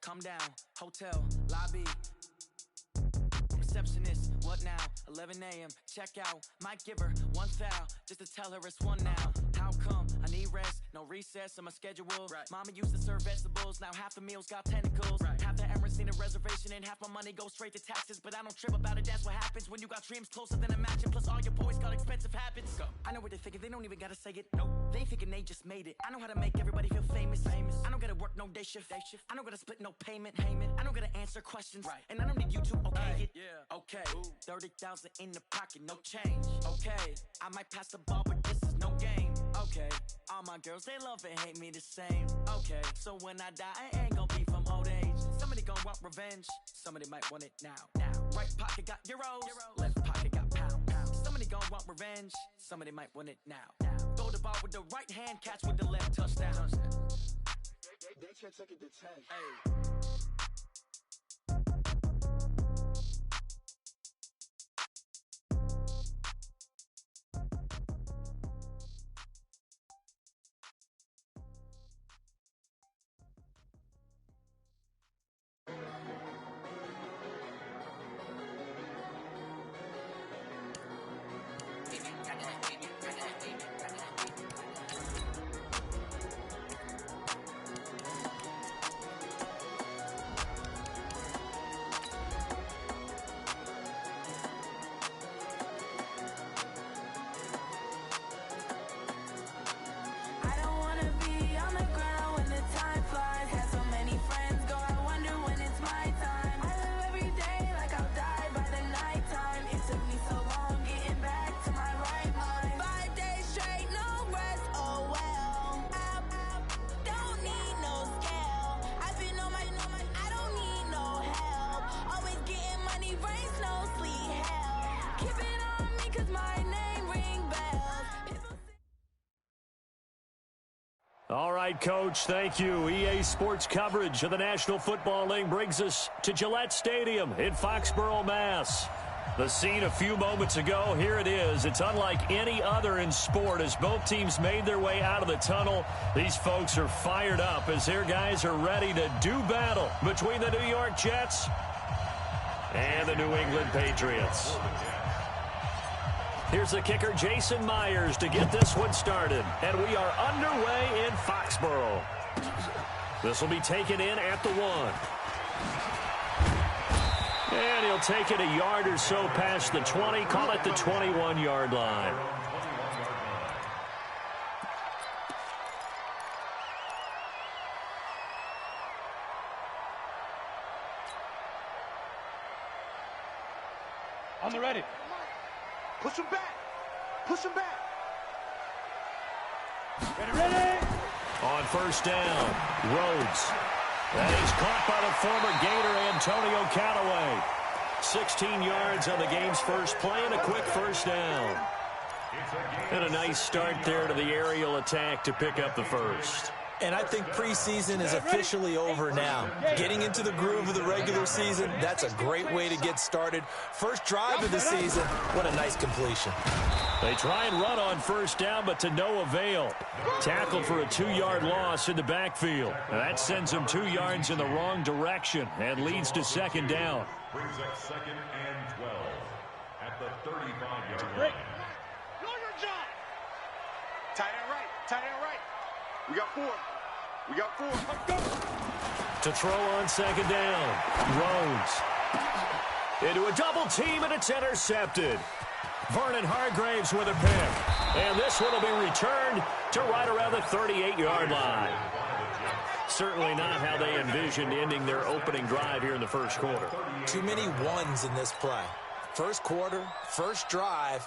come down, hotel, lobby. Receptionist, what now? 11 a.m., check out. Might give her one foul, just to tell her it's one now. How come? I need rest, no recess on my schedule. Right. Mama used to serve vegetables, now half the meals got tentacles. Right. Half the Emirates need a reservation and half my money goes straight to taxes. But I don't trip about it, that's what happens when you got dreams closer than a match. And plus all your boys got expensive habits. Go. I know what they're thinking, they don't even gotta say it. Nope. They thinking they just made it. I know how to make everybody feel famous. I don't gotta work no day shift. I don't gotta split no payment. I don't gotta answer questions. Right. And I don't need you to okay it. Yeah. Okay. 30,000 in the pocket, no change. Okay. I might pass the ball, but this is no game. Okay. All my girls, they love and hate me the same. Okay. So when I die, I ain't gonna be from old age. Somebody gonna want revenge. Somebody might want it now. Right pocket got euros. Left pocket got pounds. Somebody gonna want revenge. Somebody might want it now. Throw the ball with the right hand, catch with the left, touchdown. They can't take it to 10. Hey. All right, Coach, thank you. EA Sports coverage of the National Football League brings us to Gillette Stadium in Foxborough, Mass. The scene a few moments ago, here it is. It's unlike any other in sport as both teams made their way out of the tunnel. These folks are fired up as their guys are ready to do battle between the New York Jets and the New England Patriots. Here's the kicker, Jason Myers, to get this one started. And we are underway in Foxborough. This will be taken in at the 1. And he'll take it a yard or so past the 20, call it the 21-yard line. On the ready. Push him back. Push him back. Ready. On first down, Rhodes. That is caught by the former Gator Antonio Callaway. 16 yards on the game's first play and a quick first down. And a nice start there to the aerial attack to pick up the first. And I think preseason is officially over now. Getting into the groove of the regular season, that's a great way to get started. First drive of the season, what a nice completion. They try and run on first down, but to no avail. Tackled for a 2-yard loss in the backfield. And that sends them 2 yards in the wrong direction and leads to second down. Brings up 2nd and 12 at the 35-yard line. Tight end right. Tight end right. We got 4. We got 4. Let's go. To throw on second down. Rhodes. Into a double team, and it's intercepted. Vernon Hargraves with a pick. And this one will be returned to right around the 38-yard line. Certainly not how they envisioned ending their opening drive here in the first quarter. Too many ones in this play. First quarter, first drive,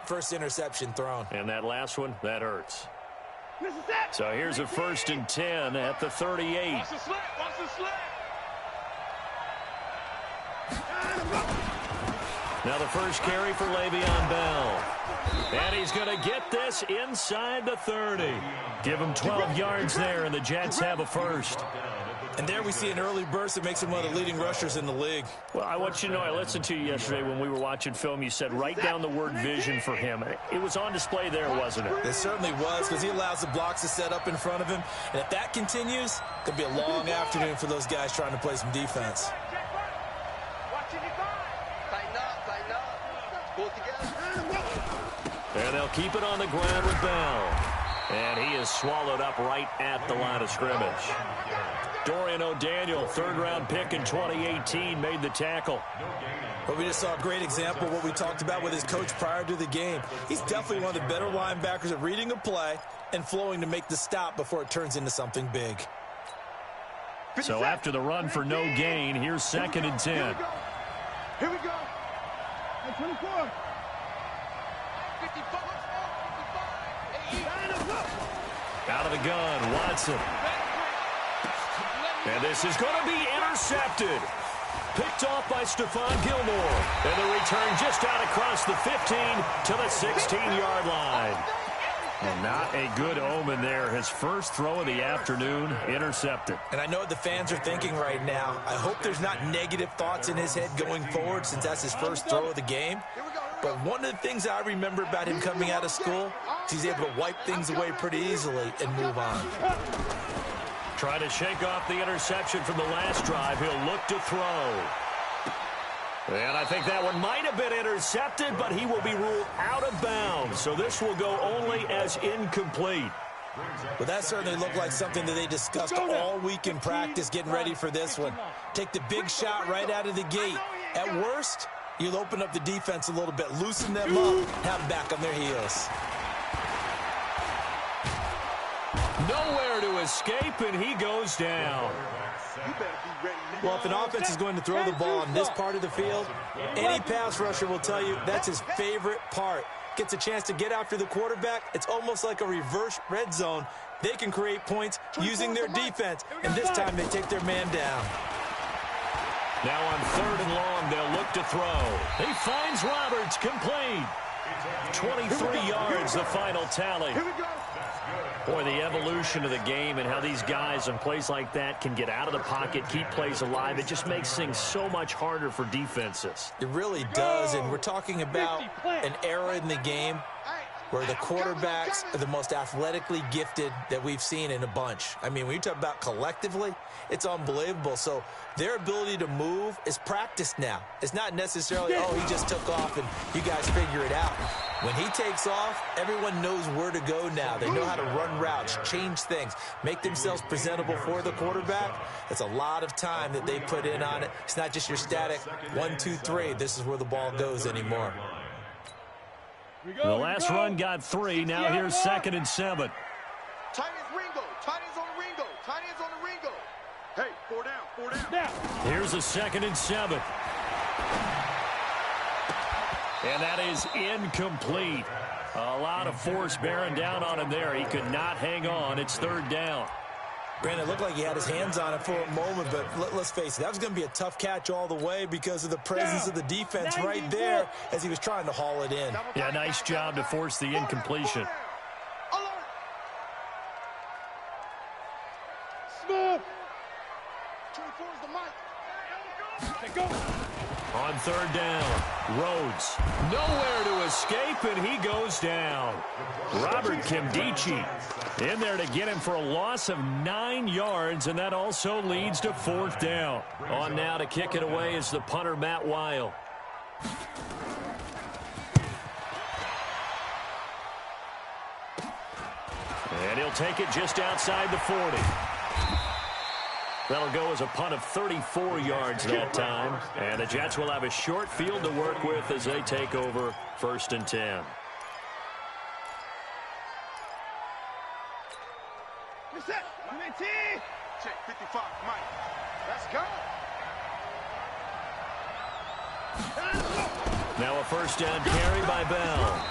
first interception thrown. And that last one, that hurts. So here's a 1st and 10 at the 38. Watch the slant. Watch the slant. Now the first carry for Le'Veon Bell. And he's going to get this inside the 30. Give him 12 yards there, and the Jets have a first. And there we see an early burst that makes him one of the leading rushers in the league. Well, I want you to know, I listened to you yesterday when we were watching film. You said write down the word vision for him. It was on display there, wasn't it? It certainly was, because he allows the blocks to set up in front of him. And if that continues, it could be a long afternoon for those guys trying to play some defense. And they'll keep it on the ground with Bell. And he is swallowed up right at the line of scrimmage. Dorian O'Daniel, third-round pick in 2018, made the tackle. But we just saw a great example of what we talked about with his coach prior to the game. He's definitely one of the better linebackers at reading a play and flowing to make the stop before it turns into something big. So after the run for no gain, here's 2nd and 10. Here we go. 24. Out of the gun, Watson. And this is going to be intercepted. Picked off by Stephon Gilmore. And the return just out across the 15 to the 16-yard line. And not a good omen there. His first throw of the afternoon, intercepted. And I know what the fans are thinking right now. I hope there's not negative thoughts in his head going forward, since that's his first throw of the game. But one of the things I remember about him coming out of school is he's able to wipe things away pretty easily and move on. Trying to shake off the interception from the last drive. He'll look to throw. And I think that one might have been intercepted, but he will be ruled out of bounds. So this will go only as incomplete. Well, that certainly looked like something that they discussed all week in practice getting ready for this one. Take the big shot right out of the gate. At worst, you'll open up the defense a little bit, loosen them up, have them back on their heels. Nowhere to escape, and he goes down. Well, if an offense is going to throw the ball on this part of the field, any pass rusher will tell you that's his favorite part. Gets a chance to get after the quarterback. It's almost like a reverse red zone. They can create points using their defense, and this time they take their man down. Now on 3rd and long, they'll look to throw. He finds Roberts, complete. 23 yards, the final tally. Boy, the evolution of the game and how these guys in plays like that can get out of the pocket, keep plays alive, it just makes things so much harder for defenses. It really does, and we're talking about an era in the game where the quarterbacks are the most athletically gifted that we've seen in a bunch. I mean, when you talk about collectively, it's unbelievable. So their ability to move is practiced now. It's not necessarily, oh, he just took off and you guys figure it out. When he takes off, everyone knows where to go now. They know how to run routes, change things, make themselves presentable for the quarterback. That's a lot of time that they put in on it. It's not just your static 1, 2, 3. This is where the ball goes anymore. The last run got 3. Now here's 2nd and 7. Tight ends Ringo. Tight ends on the Ringo. Tight ends on the Ringo. Hey, 4 down, 4 down. Here's a 2nd and 7. And that is incomplete. A lot of force bearing down on him there. He could not hang on. It's 3rd down. Granted, it looked like he had his hands on it for a moment, but let's face it, that was going to be a tough catch all the way because of the presence of the defense right there as he was trying to haul it in. Yeah, nice job to force the incompletion. Smith. 24 is the mic. Go. On 3rd down, Rhodes nowhere to escape, and he goes down. Robert Kimdichie in there to get him for a loss of 9 yards, and that also leads to 4th down. On now to kick it away is the punter, Matt Weil. And he'll take it just outside the 40. That'll go as a punt of 34 yards that time. And the Jets will have a short field to work with as they take over 1st and 10. Reset. Check 55, Mike. Let's go. Now a 1st down carry by Bell.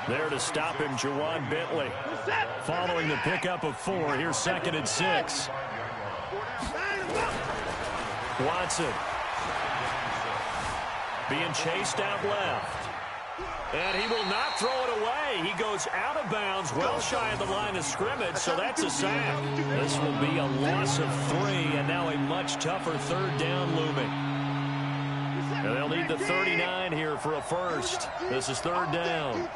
There to stop him, Jawan Bentley. Following the pickup of 4, here's 2nd and 6. Watson being chased out left. And he will not throw it away. He goes out of bounds, well shy of the line of scrimmage, so that's a sack. This will be a loss of 3, and now a much tougher third down looming. And they'll need the 39 here for a first. This is third down.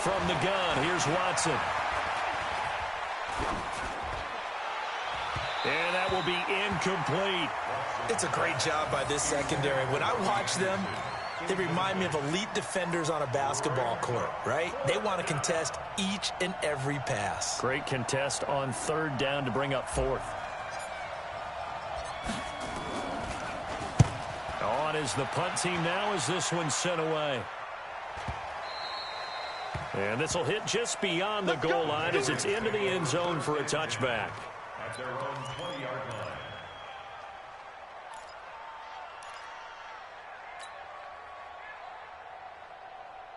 From the gun, here's Watson. And that will be incomplete. It's a great job by this secondary. When I watch them, they remind me of elite defenders on a basketball court, right? They want to contest each and every pass. Great contest on third down to bring up fourth. On is the punt team now as this one's sent away. And this will hit just beyond the goal line as it's into the end zone for a touchback. At their own 20-yard line.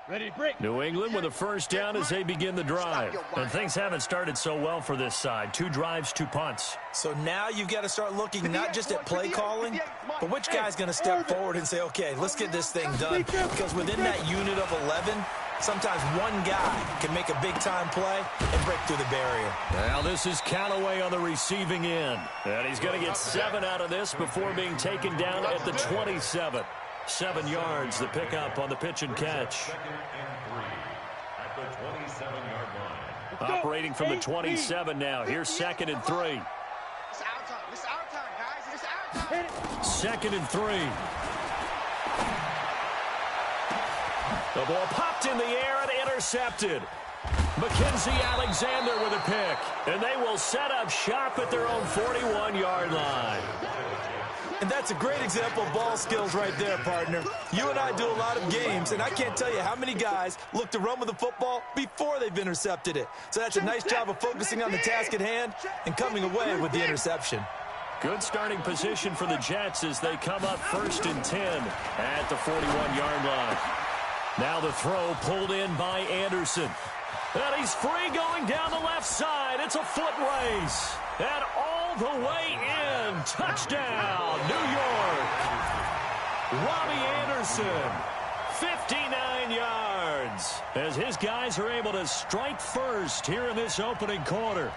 Ready to break. New England with a first down as they begin the drive. And things haven't started so well for this side. 2 drives, 2 punts. So now you've got to start looking not just at play calling, but which guy's going to step forward and say, okay, let's get this thing done. Because within that unit of 11, sometimes one guy can make a big-time play and break through the barrier. Now this is Callaway on the receiving end. And he's going to get 7 out of this before being taken down at the 27. 7 yards, the pickup on the pitch and catch. Second and 3 at the 27-yard line. Operating from the 27 now. Here's 2nd and 3. It's our time. It's our time, guys. It's our time. 2nd and 3. The ball popped in the air and intercepted. Mackenzie Alexander with a pick. And they will set up shop at their own 41-yard line. And that's a great example of ball skills right there, partner. You and I do a lot of games, and I can't tell you how many guys look to run with the football before they've intercepted it. So that's a nice job of focusing on the task at hand and coming away with the interception. Good starting position for the Jets as they come up 1st and 10 at the 41-yard line. Now the throw pulled in by Anderson. And he's free going down the left side. It's a foot race. And all the way in. Touchdown, New York. Robbie Anderson, 59 yards. As his guys are able to strike first here in this opening quarter.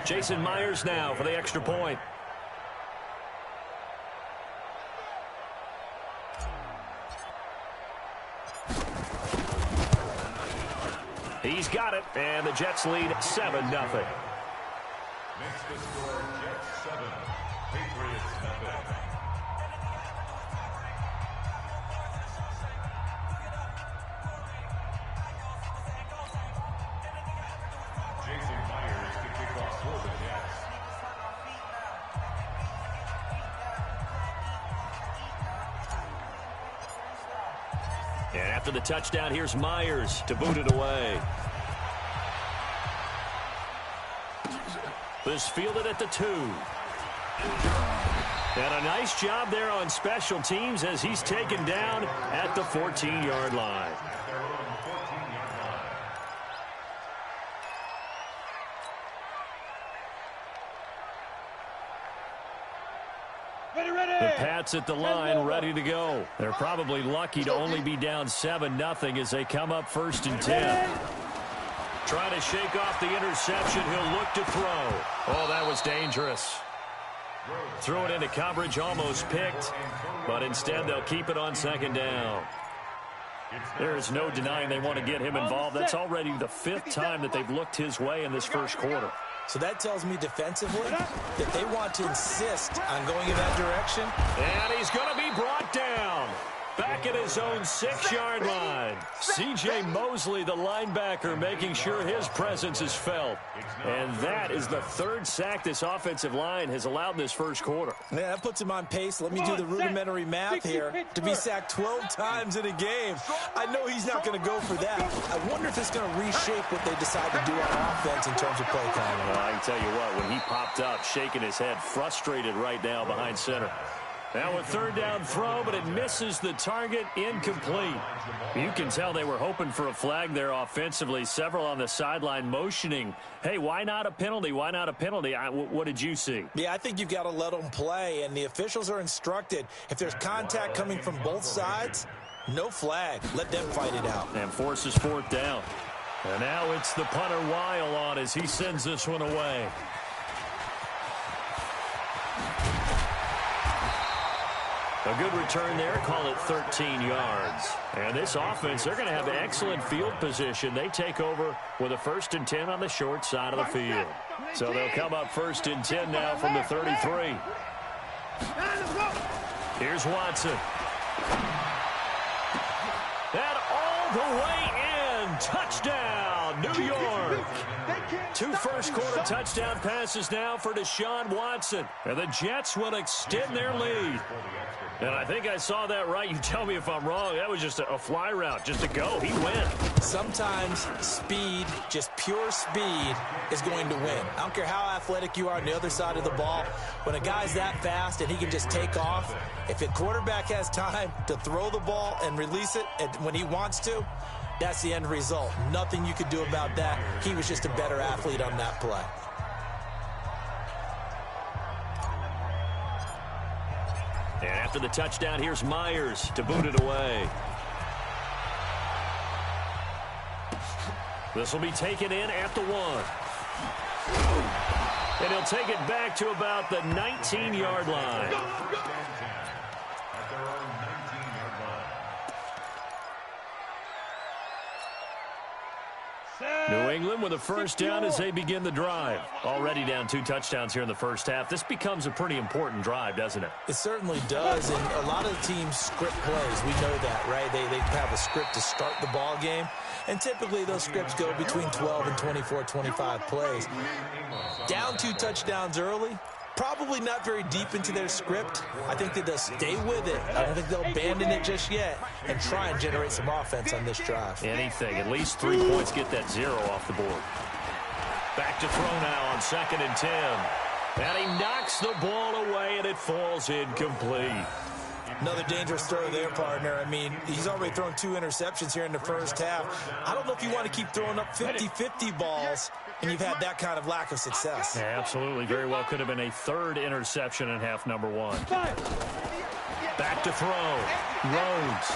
Jason Myers now for the extra point. He's got it, and the Jets lead 7-0. Makes the score Jets 7, Patriots nothing. Jason Myers to kick off for the Jets. And after the touchdown, here's Myers to boot it away. This fielded at the 2. And a nice job there on special teams as he's taken down at the 14-yard line. The Pats at the line, ready to go. They're probably lucky to only be down 7-0 as they come up 1st and 10. Trying to shake off the interception. He'll look to throw. Oh, that was dangerous. Threw it into coverage, almost picked, but instead they'll keep it on 2nd down. There is no denying they want to get him involved. That's already the 5th time that they've looked his way in this first quarter. So that tells me defensively that they want to insist on going in that direction. And he's going to be brought down. Back at his own 6-yard line. C.J. Mosley, the linebacker, making sure his presence is felt. And that is the 3rd sack this offensive line has allowed in this first quarter. Yeah, that puts him on pace. Let me do the rudimentary math here. To be sacked 12 times in a game, I know he's not going to go for that. I wonder if it's going to reshape what they decide to do on offense in terms of play calling. Well, I can tell you what, when he popped up, shaking his head, frustrated right now behind center. Now a third down throw, but it misses the target, incomplete. You can tell they were hoping for a flag there offensively. Several on the sideline motioning, hey, why not a penalty? Why not a penalty? What did you see? Yeah, I think you've got to let them play, and the officials are instructed. If there's contact coming from both sides, no flag. Let them fight it out. And forces fourth down. And now it's the punter Weil on as he sends this one away. A good return there, call it 13 yards. And this offense, they're going to have excellent field position. They take over with a 1st and 10 on the short side of the field. So they'll come up 1st and 10 now from the 33. Here's Watson. And all the way in. Touchdown, New York. 2 first-quarter touchdown passes now for Deshaun Watson. And the Jets will extend their lead. And I think I saw that right. You tell me if I'm wrong. That was just a fly route, just a go. He went. Sometimes speed, just pure speed, is going to win. I don't care how athletic you are on the other side of the ball. When a guy's that fast and he can just take off, if a quarterback has time to throw the ball and release it when he wants to, that's the end result. Nothing you could do about that. He was just a better athlete on that play. And after the touchdown, here's Myers to boot it away. This will be taken in at the 1. And he'll take it back to about the 19-yard line. New England with a first down as they begin the drive. Already down 2 touchdowns here in the first half. This becomes a pretty important drive, doesn't it? It certainly does, and a lot of the teams script plays. We know that, right? They have a script to start the ball game, and typically those scripts go between 12 and 24, 25 plays. Down 2 touchdowns early, probably not very deep into their script. I think that they'll stay with it. I don't think they'll abandon it just yet and try and generate some offense on this drive. Anything. At least 3 points, get that 0 off the board. Back to throw now on 2nd and 10. And he knocks the ball away, and it falls incomplete. Another dangerous throw there, partner. I mean, he's already thrown 2 interceptions here in the first half. I don't know if you want to keep throwing up 50-50 balls, and you've had that kind of lack of success. Yeah, absolutely. Very well could have been a 3rd interception in half number 1. Back to throw. Rhodes.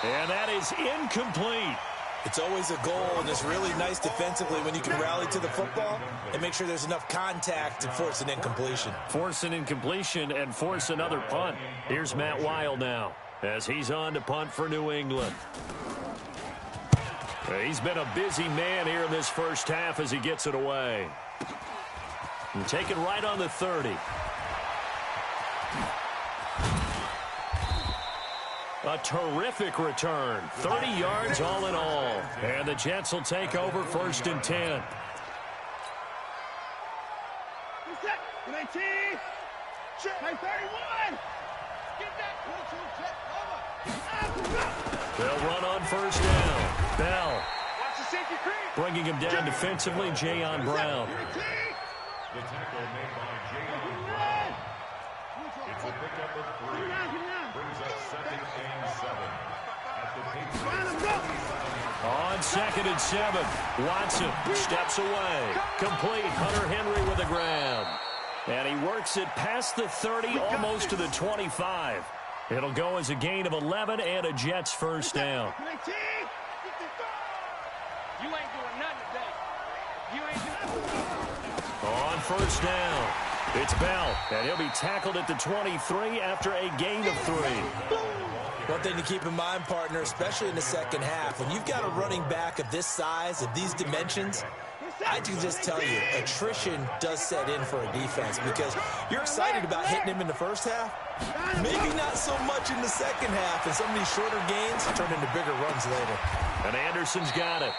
And that is incomplete. It's always a goal, and it's really nice defensively when you can rally to the football and make sure there's enough contact to force an incompletion. Force an incompletion and force another punt. Here's Matt Weil now as he's on to punt for New England. He's been a busy man here in this first half as he gets it away. And take it right on the 30. A terrific return. 30 yards all in all. And the Jets will take over 1st and 10. They'll run on 1st down. Bell bringing him down defensively. Jayon Brown. The tackle made by Jayon Brown. It's a pickup of 3. Brings up 2nd and 7. At the Patriots. On 2nd and 7. Watson steps away. Complete. Hunter Henry with a grab. And he works it past the 30, almost to the 25. It'll go as a gain of 11 and a Jets first down. You ain't doing nothing today. You ain't doing nothing. On 1st down, it's Bell, and he'll be tackled at the 23 after a gain of 3. One thing to keep in mind, partner, especially in the second half, when you've got a running back of this size, of these dimensions, I can just tell you, attrition does set in for a defense because you're excited about hitting him in the first half, maybe not so much in the second half, and some of these shorter gains turn into bigger runs later. And Anderson's got it.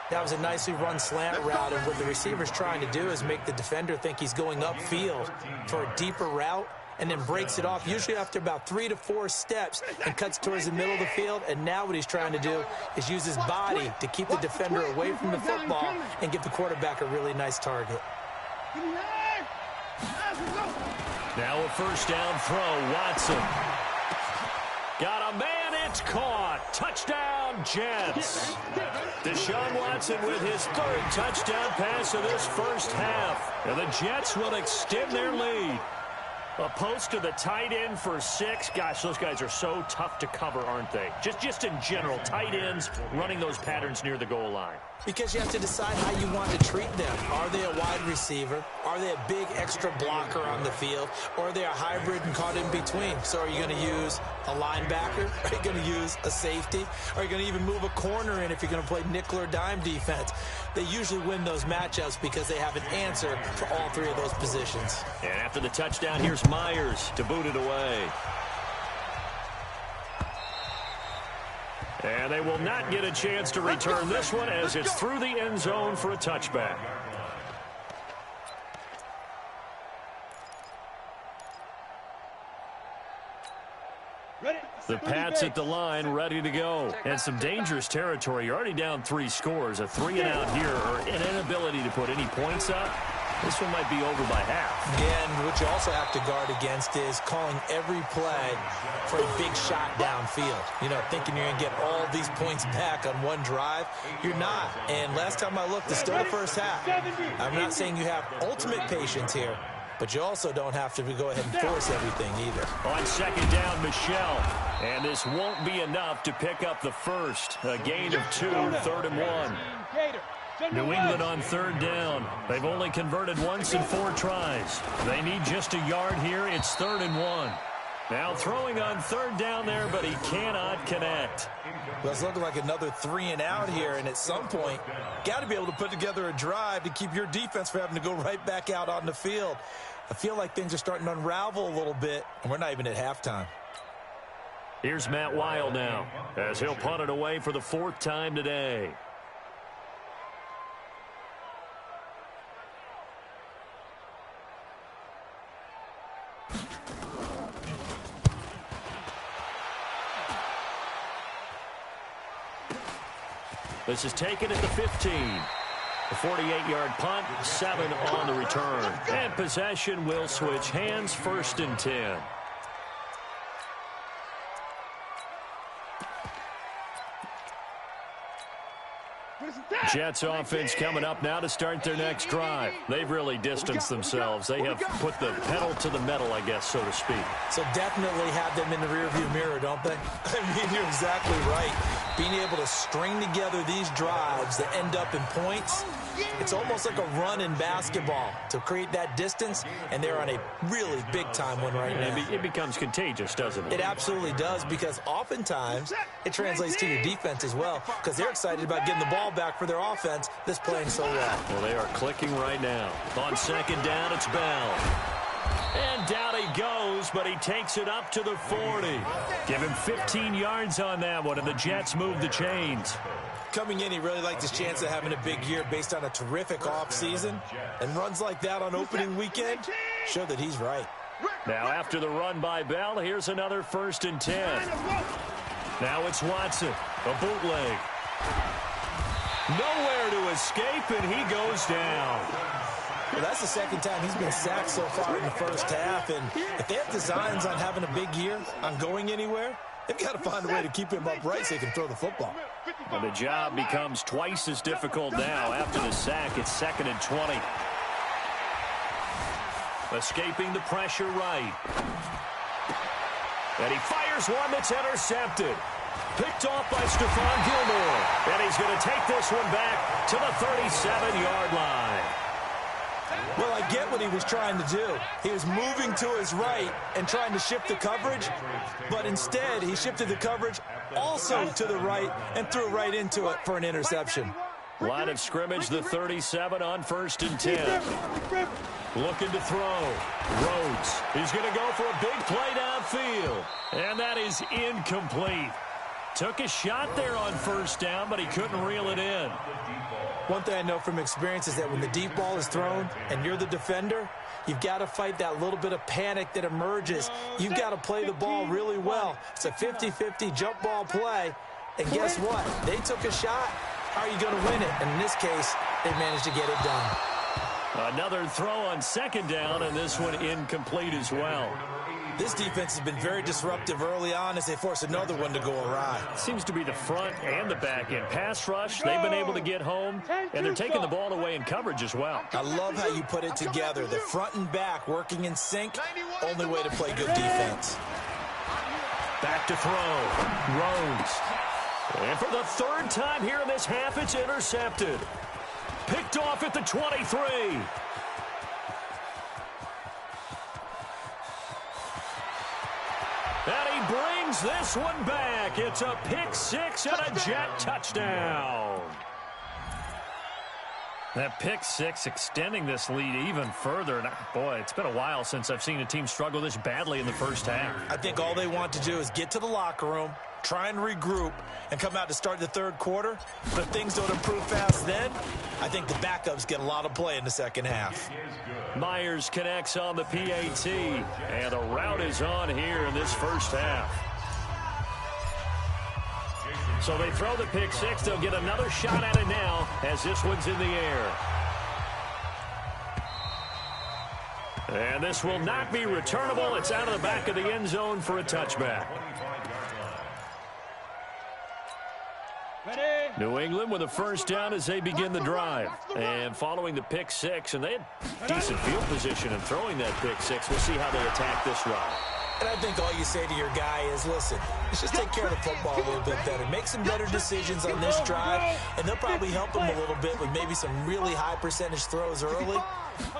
That was a nicely run slant route, and what the receiver's trying to do is make the defender think he's going upfield for a deeper route, and then breaks it off, usually after about 3 to 4 steps, and cuts towards the middle of the field. And now what he's trying to do is use his body to keep the defender away from the football and give the quarterback a really nice target. Now a first down throw, Watson. Got a man, it's caught. Touchdown, Jets. Deshaun Watson with his third touchdown pass of this first half. And the Jets will extend their lead. A post to the tight end for 6. Gosh, those guys are so tough to cover, aren't they? Just in general, tight ends running those patterns near the goal line. Because you have to decide how you want to treat them. Are they a wide receiver? Are they a big extra blocker on the field? Or are they a hybrid and caught in between? So are you going to use a linebacker? Are you going to use a safety? Are you going to even move a corner in if you're going to play nickel or dime defense? They usually win those matchups because they have an answer for all 3 of those positions. And after the touchdown, here's Myers to boot it away. And they will not get a chance to return this one as it's through the end zone for a touchback. The Pats at the line, ready to go. And some dangerous territory. You're already down 3 scores. A 3-and-out here, or an inability to put any points up. This one might be over by half. Again, what you also have to guard against is calling every play for a big shot downfield. You know, thinking you're going to get all these points back on one drive. You're not. And last time I looked, it's still the first half. I'm not saying you have ultimate patience here, but you also don't have to go ahead and force everything either. On second down, Michelle. And this won't be enough to pick up the first. A gain of 2, 3rd and 1. New England on 3rd down. They've only converted once in 4 tries. They need just a yard here. It's 3rd and 1. Now throwing on 3rd down there, but he cannot connect. Well, it's looking like another 3-and-out here, and at some point, got to be able to put together a drive to keep your defense from having to go right back out on the field. I feel like things are starting to unravel a little bit, and we're not even at halftime. Here's Matt Weil now, as he'll punt it away for the 4th time today. This is taken at the 15. A 48-yard punt, 7 on the return. And possession will switch hands, 1st and 10. Jets offense coming up now to start their next drive. They've really distanced themselves. They have put the pedal to the metal, I guess, so to speak. So definitely have them in the rearview mirror, don't they? I mean, you're exactly right. Being able to string together these drives that end up in points, it's almost like a run in basketball to create that distance, and they're on a really big-time one right now. It becomes contagious, doesn't it? It absolutely does, because oftentimes it translates to your defense as well, because they're excited about getting the ball back for their offense that's playing so well. Well, they are clicking right now. On second down, it's Bell. And down he goes, but he takes it up to the 40. Give him 15 yards on that one, and the Jets move the chains. Coming in, he really liked his chance of having a big year based on a terrific offseason. And runs like that on opening weekend show that he's right. Now after the run by Bell, here's another 1st and 10. Now it's Watson, a bootleg. Nowhere to escape, and he goes down. Well, that's the 2nd time he's been sacked so far in the first half. And if they have designs on having a big year, on going anywhere, they've got to find a way to keep him upright so he can throw the football. And the job becomes twice as difficult now. After the sack, it's 2nd and 20. Escaping the pressure right. And he fires one that's intercepted. Picked off by Stephon Gilmore. And he's going to take this one back to the 37-yard line. Well, I get what he was trying to do. He was moving to his right and trying to shift the coverage, but instead he shifted the coverage also to the right and threw right into it for an interception. Line of scrimmage, the 37 on 1st and 10. Looking to throw. Rhodes. He's going to go for a big play downfield. And that is incomplete. Took a shot there on 1st down, but he couldn't reel it in. One thing I know from experience is that when the deep ball is thrown and you're the defender, you've got to fight that little bit of panic that emerges. You've got to play the ball really well. It's a 50-50 jump ball play. And guess what? They took a shot. How are you going to win it? And in this case, they managed to get it done. Another throw on second down, and this one incomplete as well. This defense has been very disruptive early on as they force another one to go awry. Seems to be the front and the back end. Pass rush, they've been able to get home, and they're taking the ball away in coverage as well. I love how you put it together. The front and back working in sync. Only way to play good defense. Back to throw. Rhodes. And for the third time here in this half, it's intercepted. Picked off at the 23. And he brings this one back. It's a pick six and a Jet touchdown. That pick six extending this lead even further. And boy, it's been a while since I've seen a team struggle this badly in the first half. I think all they want to do is get to the locker room, try and regroup, and come out to start the third quarter. But if things don't improve fast then, I think the backups get a lot of play in the second half. Myers connects on the PAT, and the route is on here in this first half. So they throw the pick six. They'll get another shot at it now as this one's in the air. And this will not be returnable. It's out of the back of the end zone for a touchback. New England with a first down as they begin the drive. And following the pick six, and they had decent field position in throwing that pick six. We'll see how they attack this drive. And I think all you say to your guy is, listen, let's just take care of the football a little bit better. Make some better decisions on this drive, and they'll probably help him a little bit with maybe some really high percentage throws early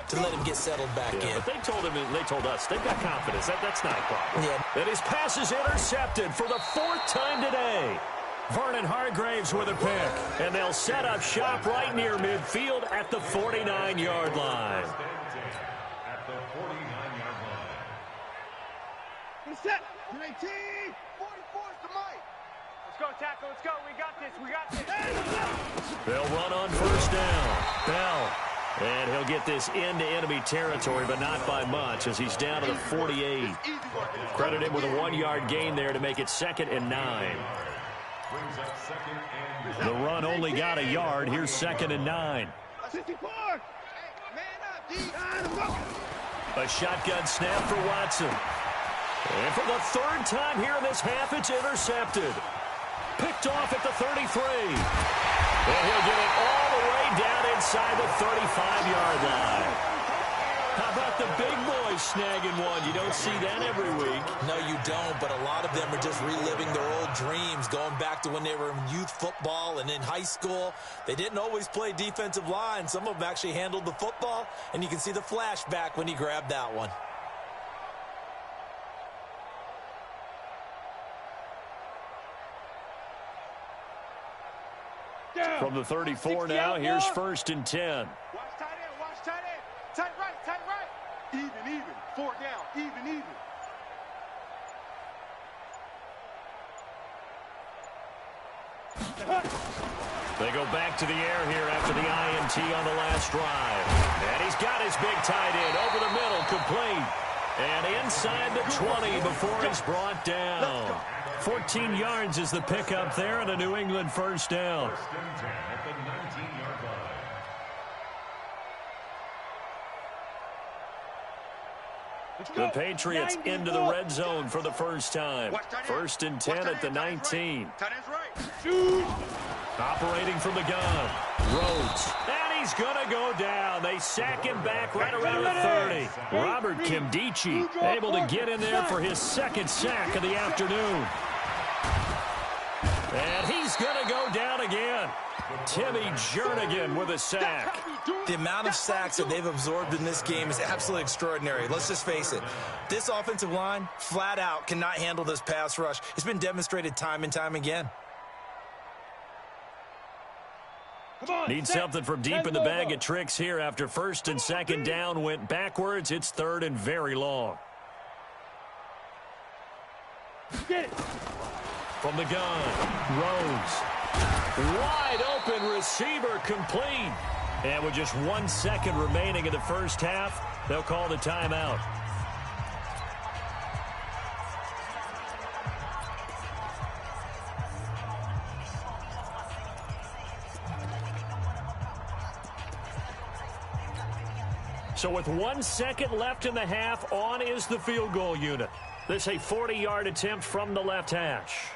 to let him get settled back in. But they told him, and they told us, they've got confidence. That's not a problem. Yeah. And his pass is intercepted for the fourth time today. Vernon Hargraves with a pick, and they'll set up shop right near midfield at the 49-yard line. At the 49-yard line. Set. 19. 44 is the mic. Let's go, tackle. Let's go. We got this. We got this. They'll run on first down. Bell. And he'll get this into enemy territory, but not by much as he's down to the 48. Credit him with a 1-yard gain there to make it 2nd and 9. Brings up 2nd and 9. The run only got a yard. Here's 2nd and 9. 64. Man up, A shotgun snap for Watson. And for the third time here in this half, it's intercepted. Picked off at the 33. And he'll get it all the way down inside the 35-yard line. How about the big boys snagging one? You don't see that every week. No, you don't, but a lot of them are just reliving their old dreams, going back to when they were in youth football and in high school. They didn't always play defensive line. Some of them actually handled the football, and you can see the flashback when he grabbed that one. From the 34 now, here's 1st and 10. Watch tight end, watch tight end. Tight right, tight right. Even. 4 down, even. They go back to the air here after the INT on the last drive. And he's got his big tight end over the middle, complete. And inside the 20 before he's brought down. 14 yards is the pickup there and a New England first down. 1st and 10 at the 19-yard line. The Patriots into the red zone for the first time. 1st and 10 at the 19. Tight end's right. Shoot. Operating from the gun. Rhodes. And he's going to go down. They sack him back right around the 30. Robert Kimdichie able to get in there for his 2nd sack of the afternoon. And he's going to go down again. Timmy Jernigan with a sack. The amount of sacks that they've absorbed in this game is absolutely extraordinary. Let's just face it. This offensive line, flat out, cannot handle this pass rush. It's been demonstrated time and time again. Need something from deep in the bag of tricks here after 1st and 2nd down went backwards. It's 3rd and very long. Get it. From the gun, Rhodes. Wide open receiver complete. And with just 1 second remaining in the first half, they'll call the timeout. So with 1 second left in the half, on is the field goal unit. This a 40-yard attempt from the left hash.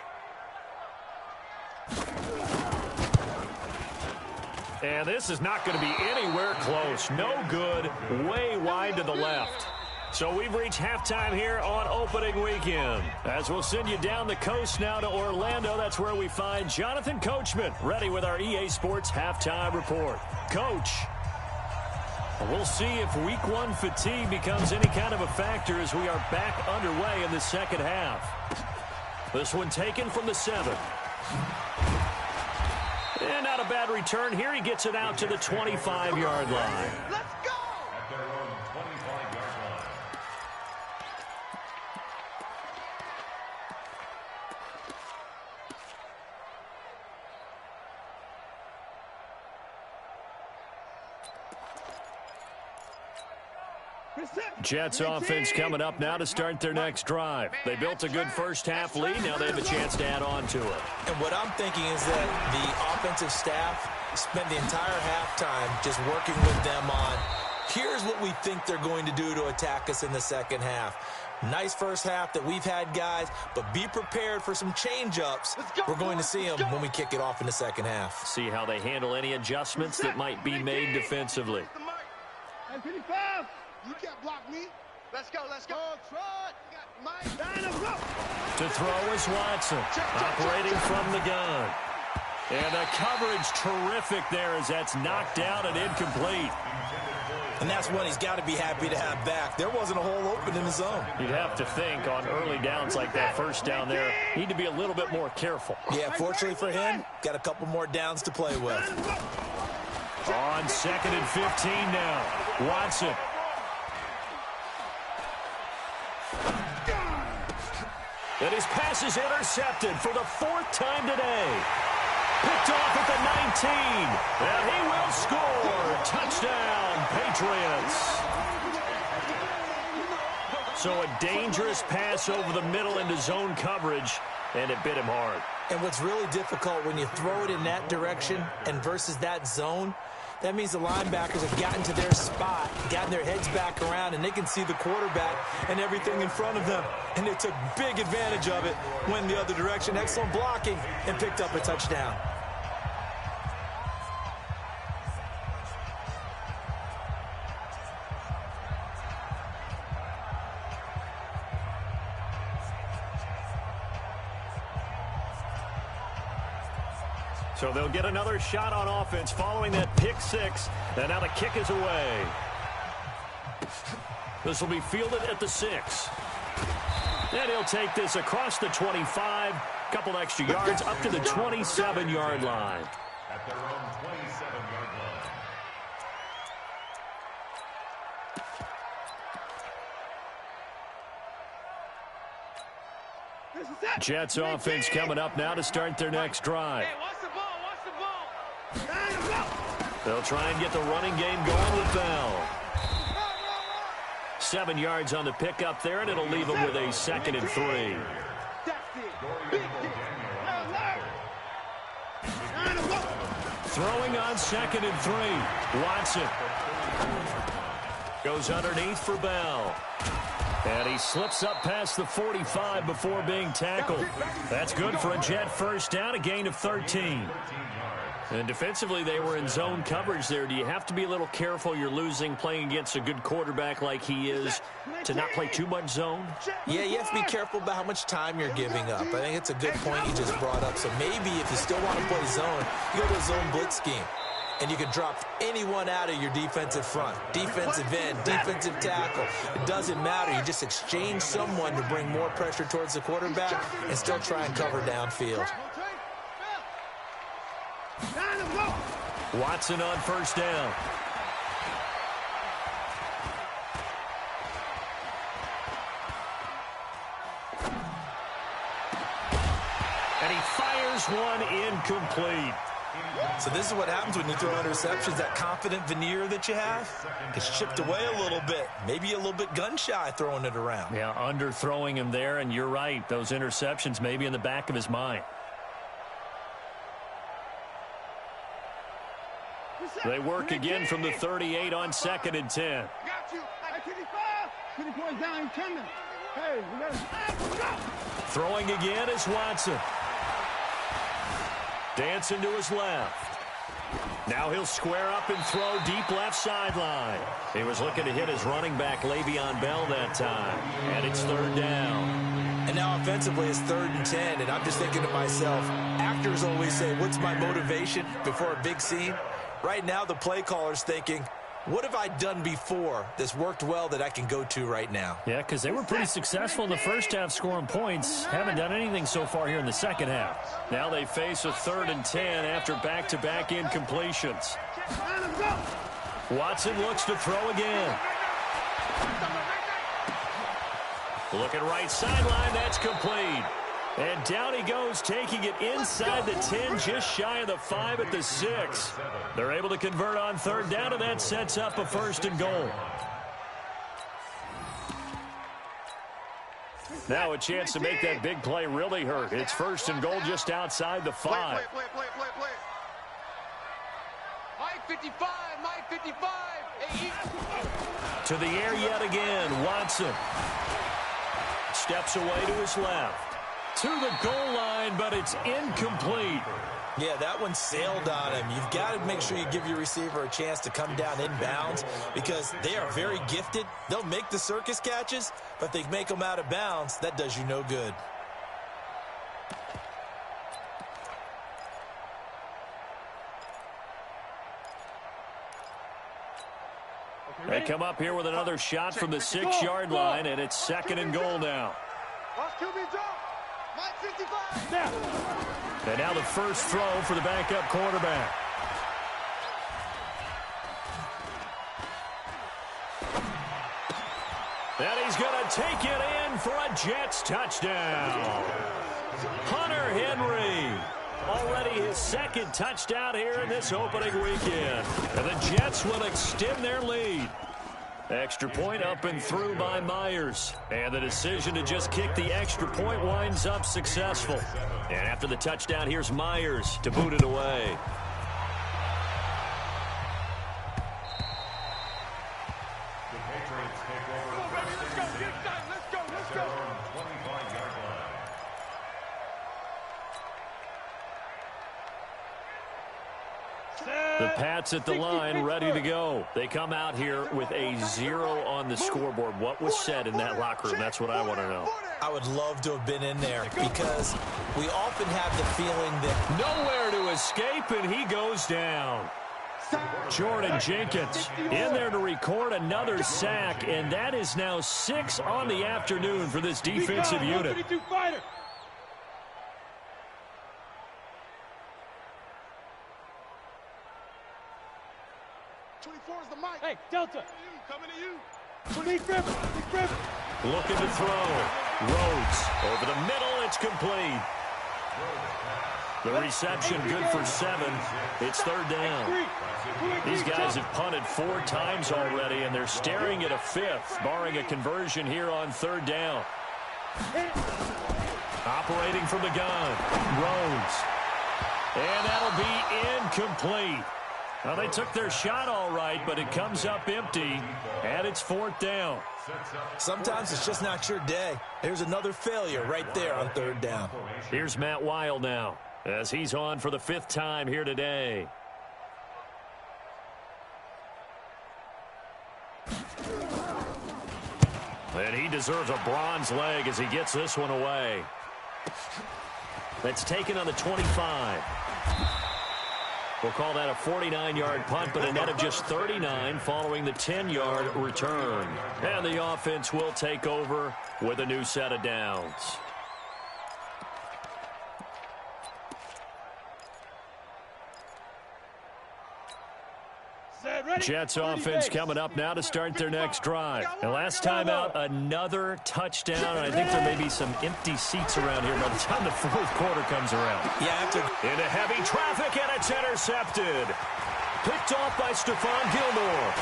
And this is not going to be anywhere close. No good. Way wide to the left. So we've reached halftime here on opening weekend. As we'll send you down the coast now to Orlando, that's where we find Jonathan Coachman, ready with our EA Sports halftime report. Coach, we'll see if week one fatigue becomes any kind of a factor as we are back underway in the second half. This one taken from the 7. And not a bad return here. He gets it out to the 25-yard line. Let's go! At their own 25-yard line. Jets offense coming up now to start their next drive. They built a good first half lead. Now they have a chance to add on to it. And what I'm thinking is that the offensive staff spent the entire halftime just working with them on, here's what we think they're going to do to attack us in the second half. Nice first half that we've had, guys, but be prepared for some change-ups. We're going to see them when we kick it off in the second half. See how they handle any adjustments that might be made defensively. You can't block me. Let's go, let's go. Trot. To throw is Watson, operating from the gun. And the coverage terrific there as that's knocked down and incomplete. And that's one he's got to be happy to have back. There wasn't a hole open in the zone. You'd have to think on early downs like that first down there, need to be a little bit more careful. Yeah, fortunately for him, got a couple more downs to play with. On 2nd and 15 now, Watson. And his pass is intercepted for the 4th time today. Picked off at the 19. And he will score. Touchdown, Patriots. So a dangerous pass over the middle into zone coverage, and it bit him hard. And what's really difficult when you throw it in that direction and versus that zone, that means the linebackers have gotten to their spot, gotten their heads back around, and they can see the quarterback and everything in front of them. And they took big advantage of it, went the other direction, excellent blocking, and picked up a touchdown. So they'll get another shot on offense following that pick 6. And now the kick is away. This will be fielded at the 6. And he'll take this across the 25. Couple extra yards up to the 27-yard line. At their own 27-yard line. Jets offense coming up now to start their next drive. Hey, watch the ball, watch the ball. They'll try and get the running game going with Bell. 7 yards on the pickup there, and it'll leave them with a 2nd and 3. Throwing on 2nd and 3. Watson goes underneath for Bell. And he slips up past the 45 before being tackled. That's good for a Jet first down, a gain of 13. And defensively, they were in zone coverage there. Do you have to be a little careful you're losing playing against a good quarterback like he is to not play too much zone? Yeah, you have to be careful about how much time you're giving up. I think it's a good point you just brought up. So maybe if you still want to play zone, you go to a zone blitz scheme. And you can drop anyone out of your defensive front, defensive end, defensive tackle. It doesn't matter. You just exchange someone to bring more pressure towards the quarterback and still try and cover downfield. Watson on first down. And he fires one incomplete. So this is what happens when you throw interceptions. That confident veneer that you have gets chipped away a little bit. Maybe a little bit gun-shy throwing it around. Yeah, underthrowing him there, and you're right. Those interceptions may be in the back of his mind. They work again from the 38 on 2nd and 10. Got you. 50 points down, he's coming. Hey, we got to Throwing again is Watson. Dancing to his left. Now he'll square up and throw deep left sideline. He was looking to hit his running back, Le'Veon Bell, that time. And it's 3rd down. And now offensively it's 3rd and 10, and I'm just thinking to myself, actors always say, what's my motivation before a big scene? Right now the play caller's thinking, what have I done before that's worked well that I can go to right now? Yeah, because they were pretty successful in the first half scoring points. Haven't done anything so far here in the second half. Now they face a 3rd and 10 after back-to-back incompletions. Watson looks to throw again. Looking right sideline, that's complete. And down he goes, taking it inside the 10, just shy of the 5 at the 6. They're able to convert on 3rd down, and that sets up a 1st and goal. Now a chance to make that big play really hurt. It's 1st and goal just outside the 5. Play. Mike 55, Mike 55. To the air yet again, Watson. Steps away to his left. To the goal line, but it's incomplete. Yeah, that one sailed on him. You've got to make sure you give your receiver a chance to come down inbounds because they are very gifted. They'll make the circus catches, but if they make them out of bounds, that does you no good. They come up here with another shot from the 6-yard line, and it's 2nd and goal now. Watch QB jump. Mike 55. And now the first throw for the backup quarterback. And he's going to take it in for a Jets touchdown. Hunter Henry. Already his 2nd touchdown here in this opening weekend. And the Jets will extend their lead. Extra point up and through by Myers. And the decision to just kick the extra point winds up successful. And after the touchdown, here's Myers to boot it away. The Patriots take over. Let's go. 25-yard line. The Pats at the line, ready to go. They come out here with a 0 on the scoreboard. What was said in that locker room? That's what I want to know. I would love to have been in there because we often have the feeling that Nowhere to escape, and he goes down. Jordan Jenkins in there to record another sack, and that is now 6 on the afternoon for this defensive unit. 24 is the mic. Hey, Delta. Coming to you. Big Griffin. Looking to throw. Rhodes over the middle. It's complete. The reception good for 7. It's 3rd down. These guys have punted 4 times already, and they're staring at a 5th, barring a conversion here on 3rd down. Operating from the gun. Rhodes. And that'll be incomplete. Well, they took their shot all right, but it comes up empty, and it's 4th down. sometimes it's just not your day. There's another failure right there on 3rd down. Here's Matt Weil now, as he's on for the 5th time here today. And he deserves a bronze leg as he gets this one away. That's taken on the 25. We'll call that a 49-yard punt, but a net of just 39 following the 10-yard return. And the offense will take over with a new set of downs. Jets offense coming up now to start their next drive. And last time out, another touchdown. And I think there may be some empty seats around here by the time the 4th quarter comes around. Yeah, Into heavy traffic, and it's intercepted. Picked off by Stephon Gilmore.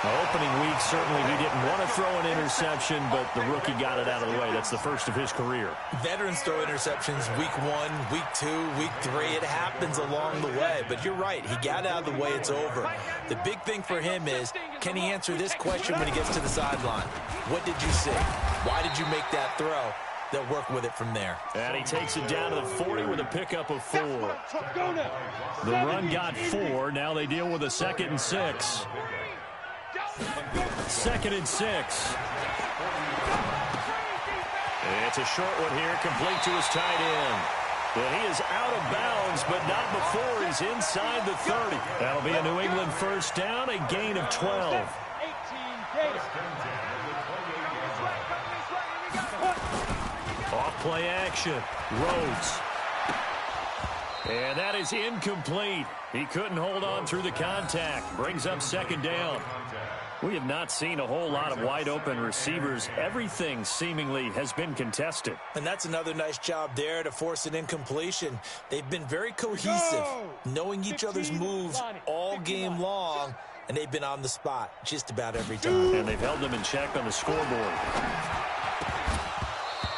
Opening week, certainly he didn't want to throw an interception, but the rookie got it out of the way. That's the first of his career. Veterans throw interceptions week 1, week 2, week 3. It happens along the way, but you're right. He got out of the way. It's over. The big thing for him is, can he answer this question when he gets to the sideline? What did you see? Why did you make that throw? They'll work with it from there. And he takes it down to the 40 with a pickup of 4. The run got 4. Now they deal with a 2nd and 6. 2nd and 6. It's a short one here, complete to his tight end. And he is out of bounds, but not before he's inside the 30. That'll be a New England first down, a gain of 12. Off play action. Rhodes. And that is incomplete. He couldn't hold on through the contact. Brings up 2nd down. We have not seen a whole lot of wide-open receivers. Everything seemingly has been contested. And that's another nice job there to force an incompletion. They've been very cohesive, knowing each other's moves all game long, and they've been on the spot just about every time. And they've held them in check on the scoreboard.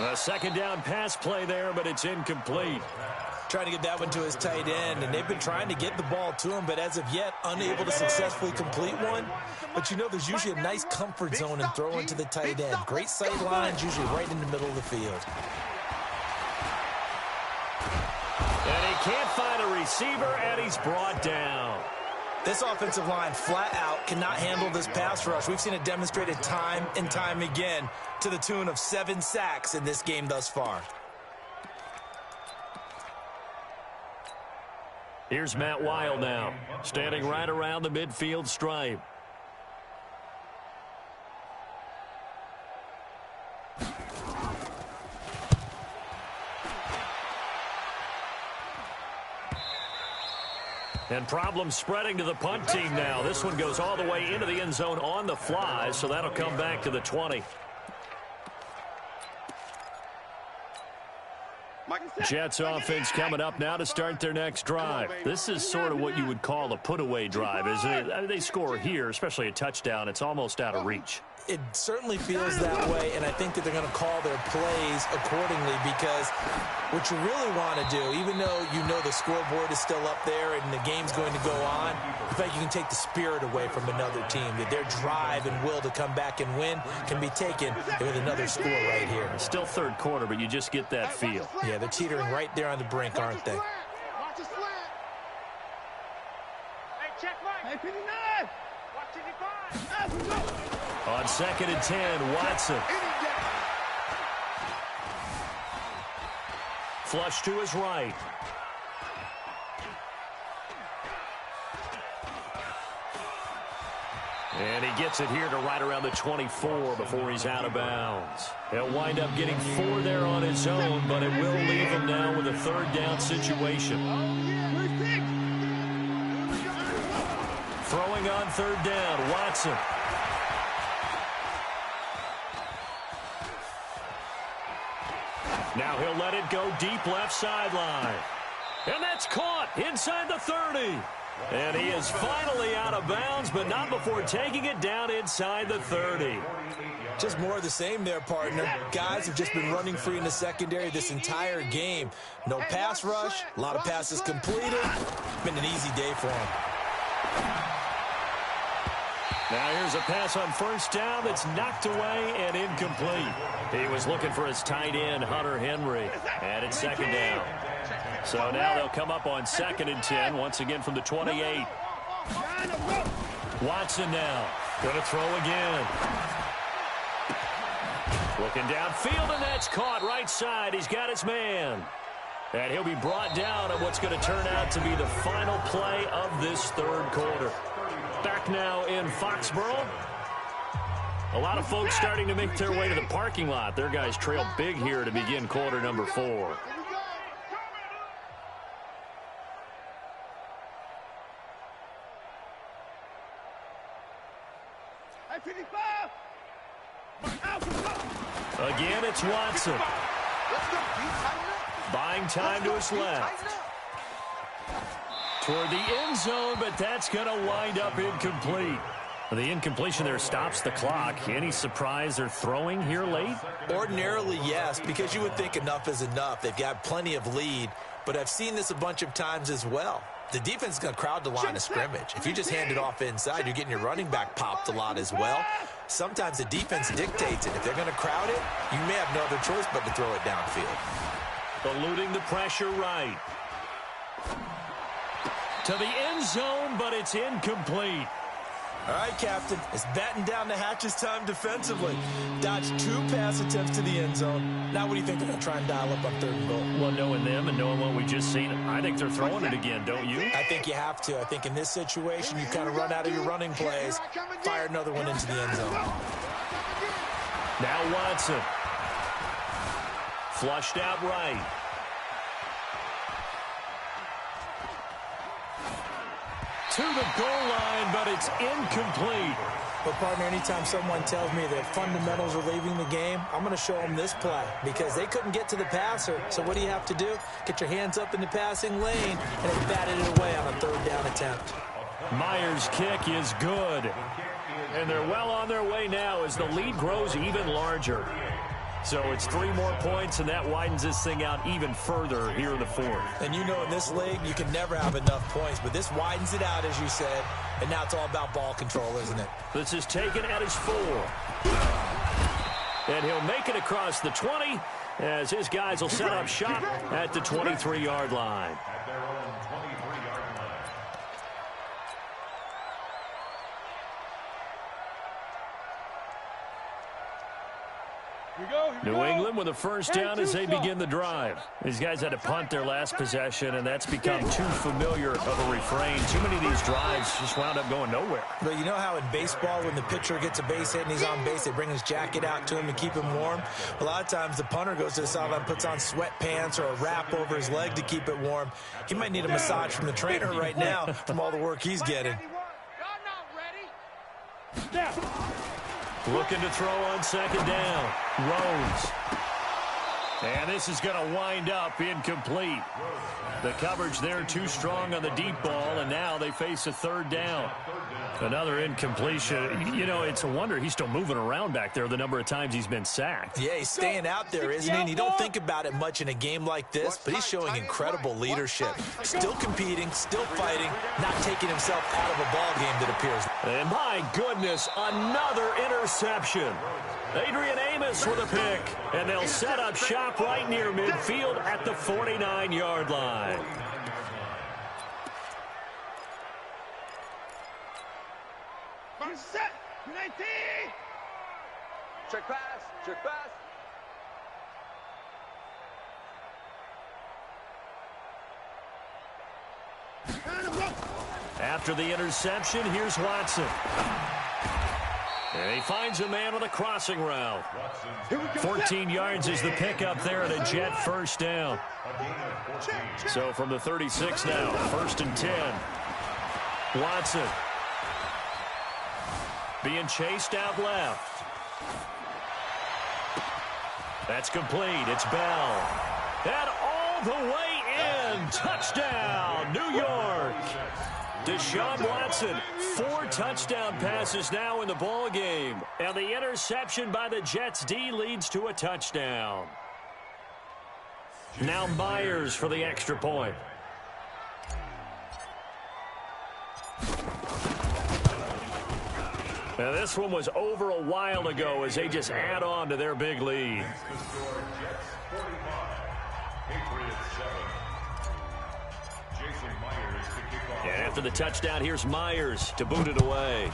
A 2nd down pass play there, but it's incomplete. Trying to get that one to his tight end, and they've been trying to get the ball to him, but as of yet, unable to successfully complete one. But you know, there's usually a nice comfort zone in throwing to the tight end. Great sight lines, usually right in the middle of the field. And he can't find a receiver, and he's brought down. This offensive line flat out cannot handle this pass rush. We've seen it demonstrated time and time again to the tune of 7 sacks in this game thus far. Here's Matt Weil now, standing right around the midfield stripe. And problems spreading to the punt team now. This one goes all the way into the end zone on the fly, so that'll come back to the 20. Jets offense coming up now to start their next drive. This is sort of what you would call a put-away drive, isn't it? They score here, especially a touchdown. It's almost out of reach. It certainly feels that way, and I think that they're going to call their plays accordingly, because what you really want to do, even though you know the scoreboard is still up there and the game's going to go on, in fact, you can take the spirit away from another team, that their drive and will to come back and win can be taken with another score right here. It's still 3rd quarter, but you just get that feel. Yeah, they're teetering right there on the brink, aren't they? Watch the slant. Hey, check Mike. Hey, 59. Watch 55. On 2nd and 10, Watson. Flush to his right. And he gets it here to right around the 24 before he's out of bounds. He'll wind up getting 4 there on his own, but it will leave him now with a 3rd down situation. Throwing on 3rd down, Watson. Now he'll let it go deep left sideline. And that's caught inside the 30. And he is finally out of bounds, but not before taking it down inside the 30. Just more of the same there, partner. Guys have just been running free in the secondary this entire game. No pass rush, a lot of passes completed. Been an easy day for him. Now here's a pass on 1st down that's knocked away and incomplete. He was looking for his tight end, Hunter Henry, and it's 2nd down. So now they'll come up on 2nd and 10, once again from the 28. Watson now, going to throw again. Looking downfield, and that's caught right side. He's got his man. And he'll be brought down on what's going to turn out to be the final play of this 3rd quarter. Back now in Foxborough. A lot of folks starting to make their way to the parking lot. Their guys trail big here to begin quarter number 4. Again, it's Watson. Buying time to his left. Toward the end zone, but that's going to wind up incomplete. The incompletion there stops the clock. Any surprise they're throwing here late? Ordinarily, yes, because you would think enough is enough. They've got plenty of lead, but I've seen this a bunch of times as well. The defense is going to crowd the line of scrimmage. If you just hand it off inside, you're getting your running back popped a lot as well. Sometimes the defense dictates it. If they're going to crowd it, you may have no other choice but to throw it downfield. Eluding the pressure right. To the end zone, but it's incomplete. All right, Captain, it's batten down the hatches time defensively. Dodged 2 pass attempts to the end zone. Now what do you think they're going to try and dial up on 3rd and goal? Well, knowing them and knowing what we just seen, I think they're throwing it again, don't you? I think you have to. I think in this situation, you kind of run out of your running plays, fire another one into the end zone. Now Watson. Flushed out right. To the goal line, but it's incomplete. But, partner, anytime someone tells me that fundamentals are leaving the game, I'm going to show them this play because they couldn't get to the passer. So what do you have to do? Get your hands up in the passing lane, and they batted it away on a 3rd down attempt. Myers' kick is good. And they're well on their way now as the lead grows even larger. So it's 3 more points, and that widens this thing out even further here in the 4th. And you know in this league, you can never have enough points, but this widens it out, as you said, and now it's all about ball control, isn't it? This is taken at his 4. And he'll make it across the 20 as his guys will set up shop at the 23-yard line. At their own 23-yard line. New England with a first down as they begin the drive. These guys had to punt their last possession, and that's become too familiar of a refrain. Too many of these drives just wound up going nowhere. But you know how in baseball, when the pitcher gets a base hit and he's on base, they bring his jacket out to him to keep him warm? A lot of times the punter goes to the sideline, puts on sweatpants or a wrap over his leg to keep it warm. He might need a massage from the trainer right now from all the work he's getting. Looking to throw on 2nd down. Rhodes. And this is going to wind up incomplete. The coverage there too strong on the deep ball, and now they face a 3rd down. Another incompletion. You know, it's a wonder he's still moving around back there the number of times he's been sacked. Yeah, he's staying out there, isn't he? And you don't think about it much in a game like this, but he's showing incredible leadership. Still competing, still fighting, not taking himself out of a ball game that appears. And my goodness, another interception. Adrian Amos with a pick, and they'll set up shop right near midfield at the 49-yard line. Set. 19. Check pass. Check pass. After the interception, here's Watson. And he finds a man with a crossing route. 14 yards is the pickup there and a Jet first down. So from the 36 now, 1st and 10. Watson. Being chased out left. That's complete. It's Bell. And all the way in. Touchdown, New York. Deshaun Watson, 4 touchdown passes now in the ball game. And the interception by the Jets D leads to a touchdown. Now Myers for the extra point. Now this one was over a while ago as they just add on to their big lead. And after the touchdown, here's Myers to boot it away.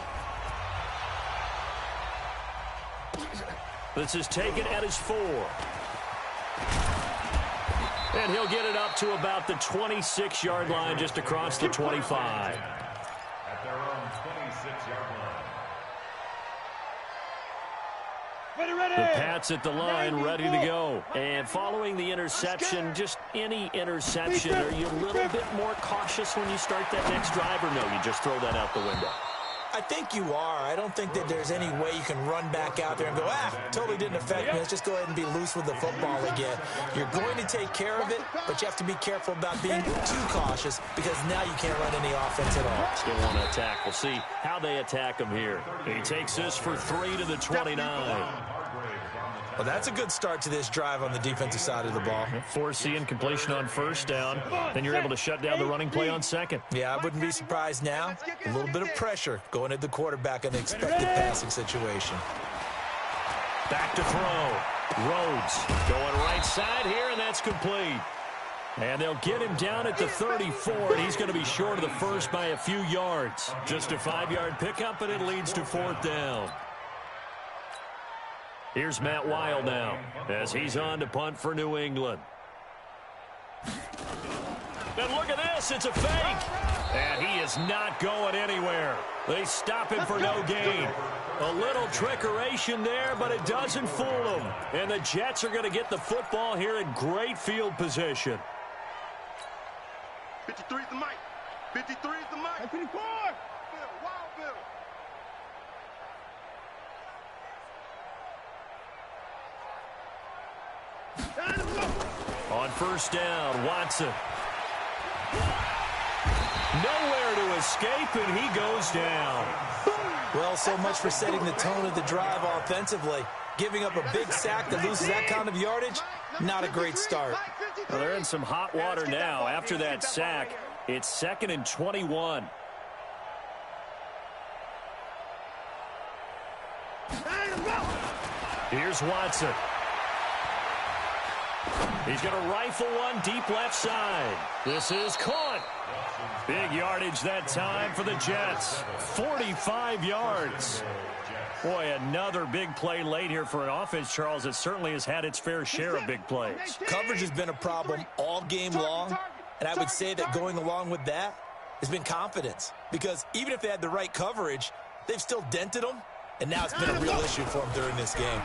This is taken at his 4. And he'll get it up to about the 26-yard line just across the 25. At their own 26-yard line. The Pats at the line, ready to go. And following the interception, just any interception, are you a little bit more cautious when you start that next drive, or no, you just throw that out the window? I think you are. I don't think that there's any way you can run back out there and go, totally didn't affect me. Let's just go ahead and be loose with the football again. You're going to take care of it, but you have to be careful about being too cautious because now you can't run any offense at all. Still want to attack. We'll see how they attack him here. He takes this for 3 to the 29. Well, that's a good start to this drive on the defensive side of the ball. Forcing completion on first down. Then you're able to shut down the running play on second. Yeah, I wouldn't be surprised now. A little bit of pressure going at the quarterback in the expected passing situation. Back to throw. Rhodes going right side here, and that's complete. And they'll get him down at the 34, and he's going to be short of the first by a few yards. Just a 5-yard pickup, and it leads to 4th down. Here's Matt Weil now as he's on to punt for New England. And look at this. It's a fake. And he is not going anywhere. They stop him for no gain. A little trickeration there, but it doesn't fool him. And the Jets are going to get the football here in great field position. 53 is the mic. 53 is the mic. 54. Wild Bill. On first down, Watson. Nowhere to escape, and he goes down. Well, so much for setting the tone of the drive offensively. Giving up a big sack that loses that kind of yardage, not a great start. Well, they're in some hot water now. After that sack, it's 2nd and 21. Here's Watson. He's going to rifle one deep left side. This is caught. Big yardage that time for the Jets. 45 yards. Boy, another big play late here for an offense, Charles, that certainly has had its fair share of big plays. Coverage has been a problem all game long, and I would say that going along with that has been confidence. Because even if they had the right coverage, they've still dented them, and now it's been a real issue for them during this game.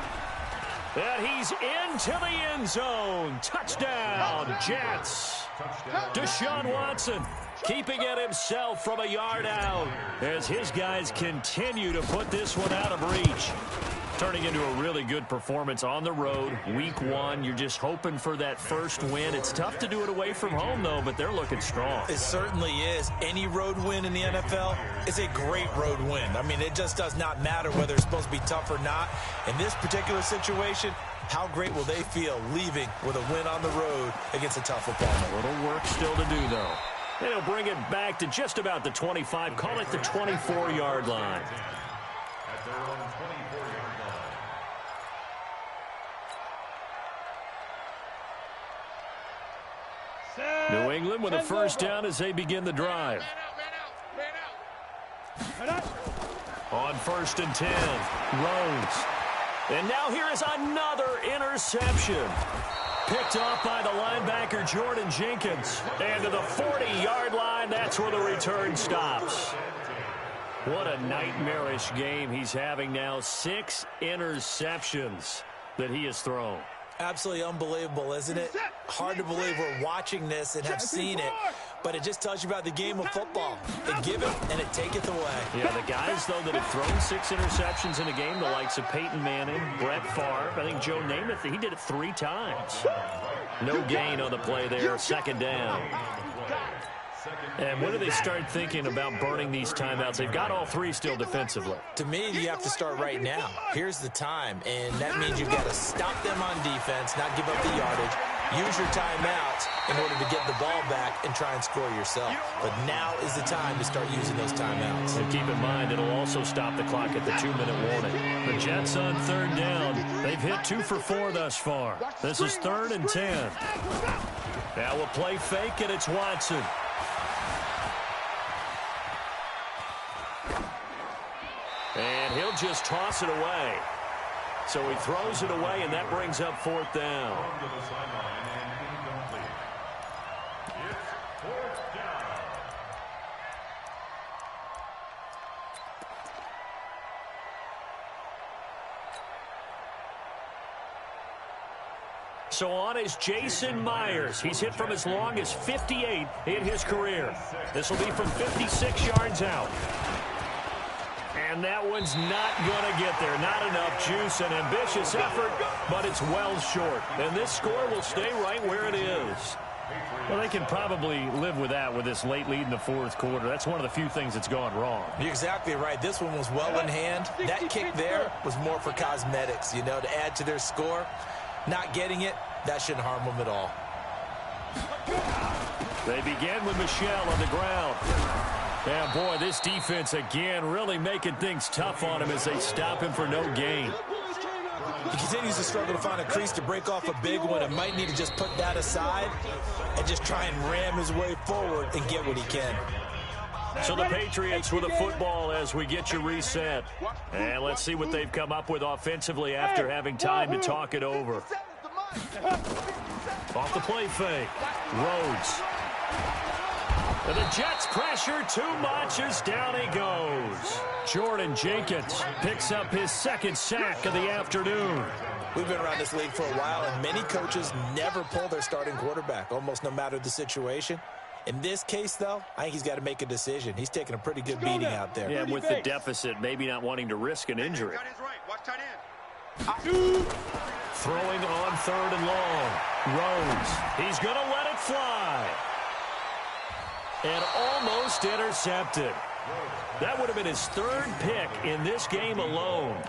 And he's into the end zone. Touchdown, Jets. Deshaun Watson keeping it himself from a yard out as his guys continue to put this one out of reach. Turning into a really good performance on the road. Week 1, you're just hoping for that first win. It's tough to do it away from home, though, but they're looking strong. It certainly is. Any road win in the NFL is a great road win. I mean, it just does not matter whether it's supposed to be tough or not. In this particular situation, how great will they feel leaving with a win on the road against a tough opponent? A little work still to do, though. And he'll bring it back to just about the 25. Call it the 24-yard line. At their own 24-yard line. New England with a first down as they begin the drive. On 1st and 10, Rhodes. And now here is another interception. Picked off by the linebacker, Jordan Jenkins. And to the 40-yard line, that's where the return stops. What a nightmarish game he's having now. 6 interceptions that he has thrown. Absolutely unbelievable, isn't it? Hard to believe we're watching this and have seen it, but it just tells you about the game of football. It giveth and it taketh away. Yeah, the guys, though, that have thrown 6 interceptions in a game, the likes of Peyton Manning, Brett Favre, I think Joe Namath, he did it 3 times. No gain on the play there, 2nd down. And when do they start thinking about burning these timeouts? They've got all 3 still defensively. To me, you have to start right now. Here's the time, and that means you've got to stop them on defense, not give up the yardage, use your timeouts in order to get the ball back and try and score yourself. But now is the time to start using those timeouts. And keep in mind, it'll also stop the clock at the 2-minute warning. The Jets on 3rd down. They've hit 2 for 4 thus far. This is 3rd and 10. Now we'll play fake, and it's Watson. And he'll just toss it away. So he throws it away, and that brings up 4th down. To the sideline and incomplete. It's 4th down. So on is Jason Myers. He's hit from as long as 58 in his career. This will be from 56 yards out. And that one's not going to get there. Not enough juice and ambitious effort, but it's well short. And this score will stay right where it is. Well, they can probably live with that with this late lead in the fourth quarter. That's one of the few things that's gone wrong. You're exactly right. This one was well in hand. That kick there was more for cosmetics, you know, to add to their score. Not getting it, that shouldn't harm them at all. They begin with Michel on the ground. Yeah, boy, this defense again really making things tough on him as they stop him for no gain. He continues to struggle to find a crease to break off a big one and might need to just put that aside and just try and ram his way forward and get what he can. So the Patriots with a football as we get you reset. And let's see what they've come up with offensively after having time to talk it over. Off the play fake. Rhodes. And the Jets pressure too much as down he goes. Jordan Jenkins picks up his second sack of the afternoon. We've been around this league for a while, and many coaches never pull their starting quarterback, almost no matter the situation. In this case, though, I think he's got to make a decision. He's taking a pretty good beating out there. Yeah, with the deficit, maybe not wanting to risk an injury. Throwing on third and long. Rhodes. He's going to let it fly. And almost intercepted. That would have been his third pick in this game alone.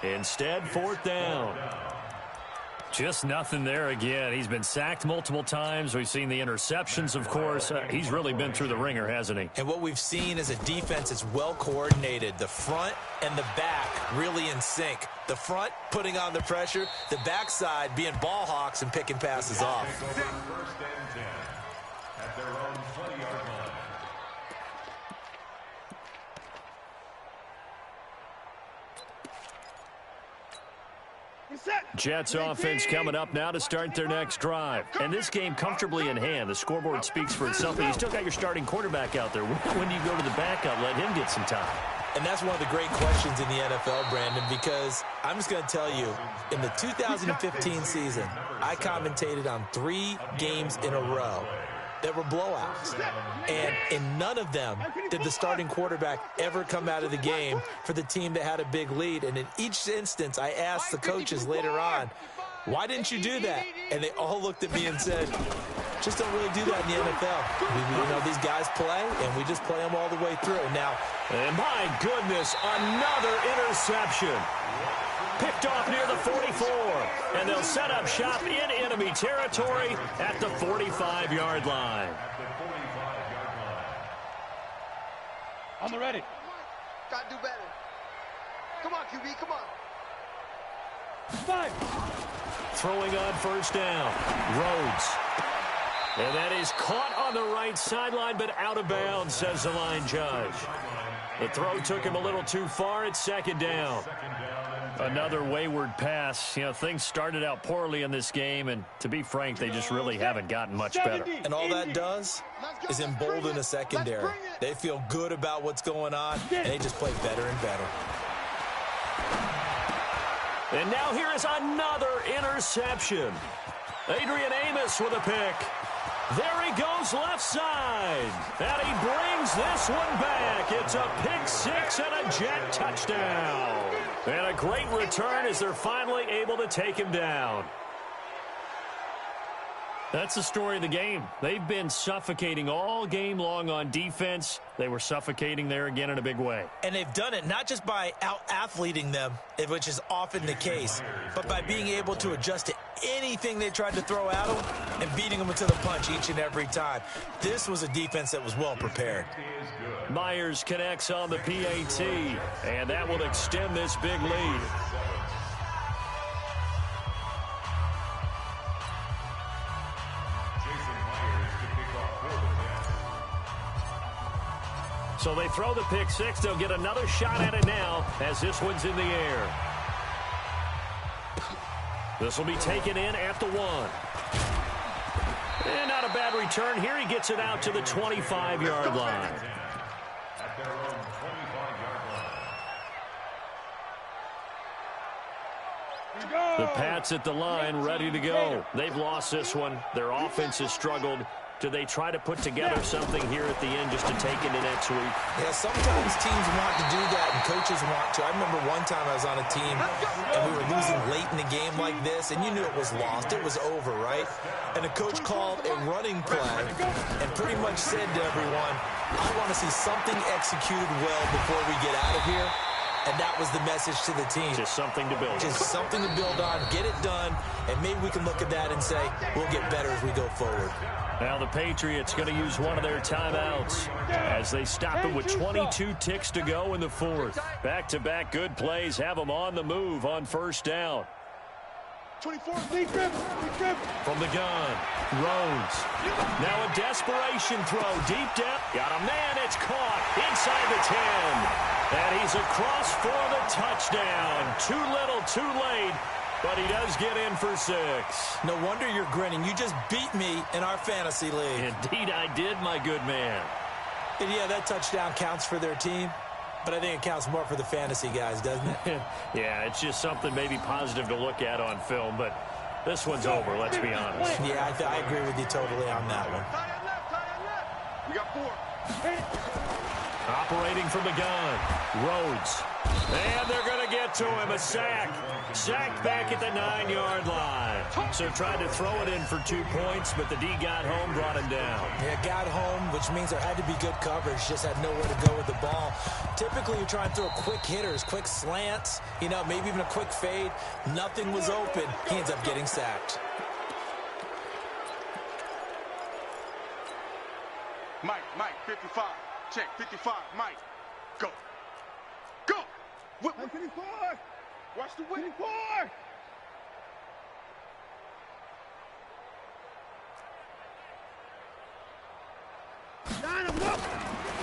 Instead, fourth down. Just nothing there again. He's been sacked multiple times. We've seen the interceptions, of course. He's really been through the ringer, hasn't he? And what we've seen is a defense that's well coordinated. The front and the back really in sync. The front putting on the pressure. The backside being ball hawks and picking passes off. First and 10 at their own 20-yard line. Jets offense coming up now to start their next drive. And this game comfortably in hand. The scoreboard speaks for itself, but you still got your starting quarterback out there. When do you go to the backup, let him get some time? And that's one of the great questions in the NFL, Brandon, because I'm just going to tell you, in the 2015 season, I commentated on 3 games in a row that were blowouts. And in none of them did the starting quarterback ever come out of the game for the team that had a big lead. And in each instance, I asked the coaches later on, why didn't you do that? And they all looked at me and said, just don't really do that in the NFL. You know, these guys play, and we just play them all the way through. Now, and my goodness, another interception. Picked off near the 44, and they'll set up shop in enemy territory at the 45-yard line. On the ready. Gotta do better. Come on, QB, come on. 5. Throwing on first down, Rhodes. And that is caught on the right sideline, but out of bounds, says the line judge. The throw took him a little too far. It's second down. Another wayward pass. You know, things started out poorly in this game, and to be frank, they just really haven't gotten much better. And all that does is embolden the secondary. They feel good about what's going on, and they just play better and better. And now here is another interception. Adrian Amos with a pick. There he goes left side. And he brings this one back. It's a pick six and a Jet touchdown. And a great return as they're finally able to take him down. That's the story of the game. They've been suffocating all game long on defense. They were suffocating there again in a big way. And they've done it not just by out-athleting them, which is often the case, but by being able to adjust to anything they tried to throw at them and beating them to the punch each and every time. This was a defense that was well prepared. Myers connects on the PAT, and that will extend this big lead. So they throw the pick six. They'll get another shot at it now as this one's in the air. This will be taken in at the 1. And not a bad return here. He gets it out to the 25-yard line. At their own 25-yard line. The Pats at the line, ready to go. They've lost this one. Their offense has struggled. do they try to put together something here at the end just to take into next week? Yeah, sometimes teams want to do that and coaches want to. I remember one time I was on a team and we were losing late in a game like this, and you knew it was lost. It was over, right? And the coach called a running play and pretty much said to everyone, I want to see something executed well before we get out of here. And that was the message to the team. Just something to build on. Just something to build on, get it done, and maybe we can look at that and say, we'll get better as we go forward. Now the Patriots going to use one of their timeouts as they stop it with 22 ticks to go in the fourth. Back-to-back good plays have them on the move on first down. 24. From the gun, Rhodes. Now a desperation throw deep down. Got a man, it's caught inside the 10. And he's across for the touchdown. Too little, too late, but he does get in for 6. No wonder you're grinning. You just beat me in our fantasy league. Indeed I did, my good man. And yeah, that touchdown counts for their team. But I think it counts more for the fantasy guys, doesn't it? Yeah, it's just something maybe positive to look at on film, but this one's over, let's be honest. Yeah, I agree with you totally on that one. We got 4. Operating from the gun, Rhodes. And they're going to get to him, a sack. Sacked back at the 9-yard line. So tried to throw it in for 2 points, but the D got home, brought him down. Yeah, got home, which means there had to be good coverage. Just had nowhere to go with the ball. Typically, you try and throw quick hitters, quick slants, maybe even a quick fade. Nothing was open. He ends up getting sacked. Mike, 55. Check, 55. Mike, go. Go. 54. Watch the 54.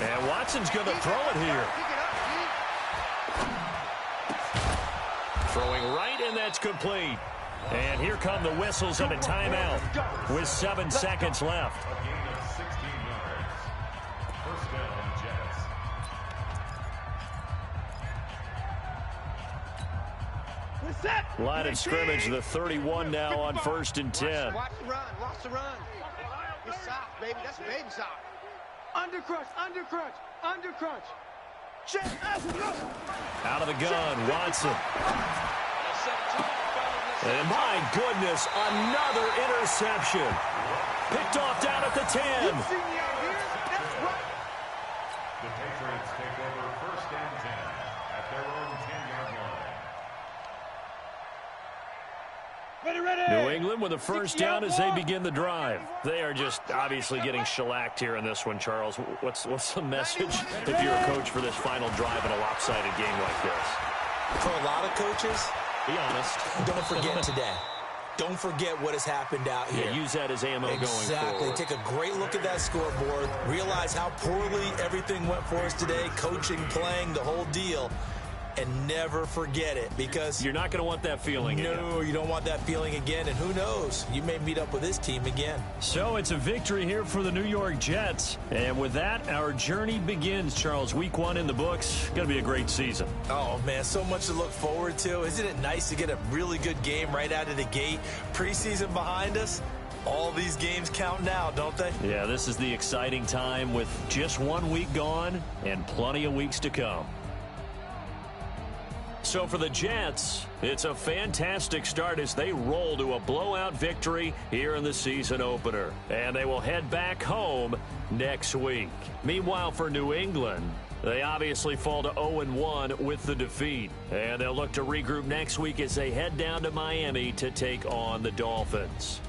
And Watson's going to throw it here. Throwing right, and that's complete. And here come the whistles and a timeout with 7 seconds left. A gain of 16 yards. First down, Jets. Line of scrimmage, the 31 now on 1st and 10. Watch the run. Watch the run. It's soft, baby. That's baby soft. Undercrunch. Check. Out of the gun, Watson. And my goodness, another interception. Picked off down at the 10. The Patriots take over 1st and 10 at their own 10-yard line. New England with a first down as they begin the drive. They are just obviously getting shellacked here in this one, Charles. What's the message if you're a coach for this final drive in a lopsided game like this? For a lot of coaches, be honest. Don't forget today. Don't forget what has happened out here. Yeah, use that as ammo going forward. Exactly. Take a great look at that scoreboard. Realize how poorly everything went for us today. Coaching, playing, the whole deal. And never forget it, because you're not going to want that feeling again. No, you don't want that feeling again. And who knows? You may meet up with this team again. So it's a victory here for the New York Jets. And with that, our journey begins, Charles. Week 1 in the books. Going to be a great season. Oh, man, so much to look forward to. Isn't it nice to get a really good game right out of the gate? Preseason behind us. All these games count now, don't they? Yeah, this is the exciting time with just 1 week gone and plenty of weeks to come. So for the Jets, it's a fantastic start as they roll to a blowout victory here in the season opener. And they will head back home next week. Meanwhile, for New England, they obviously fall to 0-1 with the defeat. And they'll look to regroup next week as they head down to Miami to take on the Dolphins.